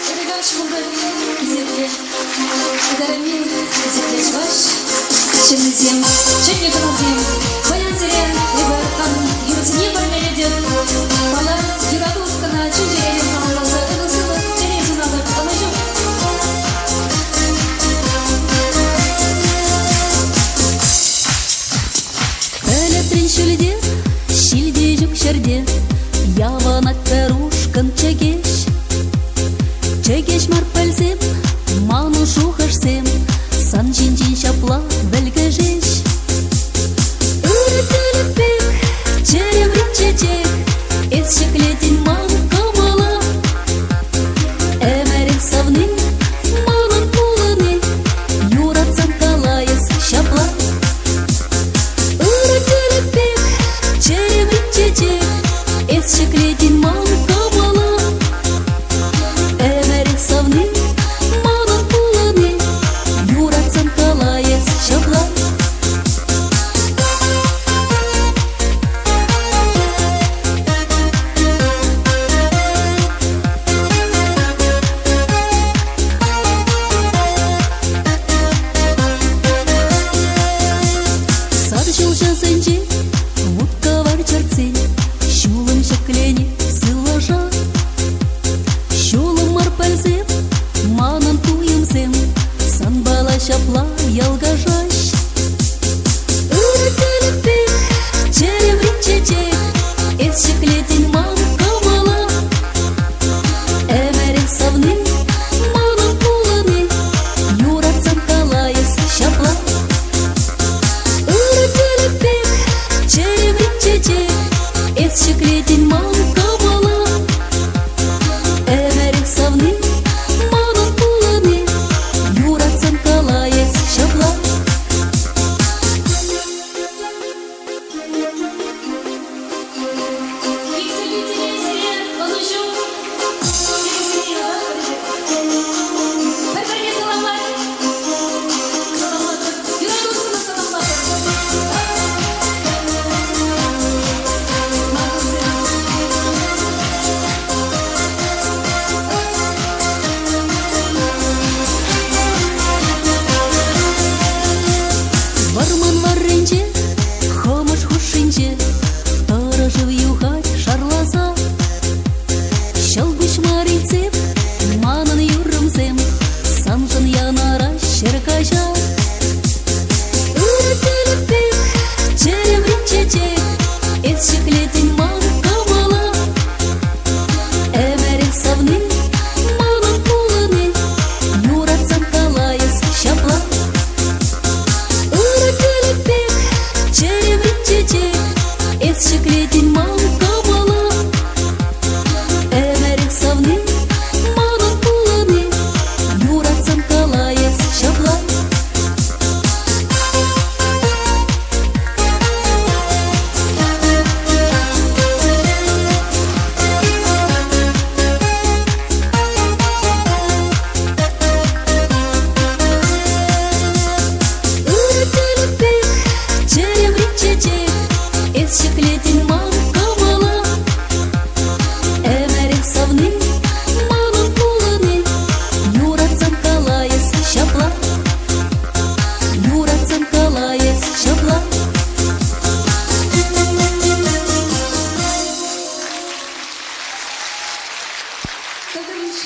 Передач булды кезекке Дарами кезеклеш баш Чынны зем, чекне жынал зем Баян зерен, либо қанын Юрсіне бәрмен едет Бала юрады ұскана чүнже елен самыласы Үгілсілі және жынады қаны жоқ Электрин шүлде, шилде жүк шерде Явана кәрушкан чегеш Чегеш марпальзем, ману шухашсем Сан жин-жин шапла вәлгәжеш Үрі-түрі пек, черем ричечек Эс шеклетин ману камала Әмәрек савны, манын пулыны Юратсан калайыз шапла Үрі-түрі пек, черем ричечек Эс шеклетин ману камала Әмәрек савны, манын пулыны Юратсан калайыз шапла Сады жылжа зэнжи, вудка бар чарцен Шулым шеклене сыложа Шулым марпальзем, манын туйымсем Сан бала шапла ялгажаш Үрі-түрі пек, черем ричечек Эс шеклетин маны камала Әмәрек савны, манын пулыны Юратсан калайыз шапла Үрі-түрі пек, черем ричечек Эс шеклетин маны камала Әмәрек савны, манын пулыны Юратсан калайыз шапла Кексілі терезіне қаны жоқ Кексілі бір-бірге саламлар Саламлар Юрады ұскына саламлар Варманлар ренже, хомыш хушинже Торожы вьюхать шарлаза Шалгуш марицем, манын юрымзем Санжын янара шеркажа Үрі-түрі пек, черем ричечек Эс шеклетин маны камала Әмәрек савны, манын пулыны Юратсан калайыз шапла Үрі-түрі пек, черем ричечек Эс шеклетин маны камала Әмәрек савны, манын пулыны Юратсан калайыз шапла Үрі-түрі пек, черем ричечек Эс шеклетин маны камала Әмәрек савны, манын пулыны Юратсан калайыз шапла Юратсан калайыз шапла Садырыш,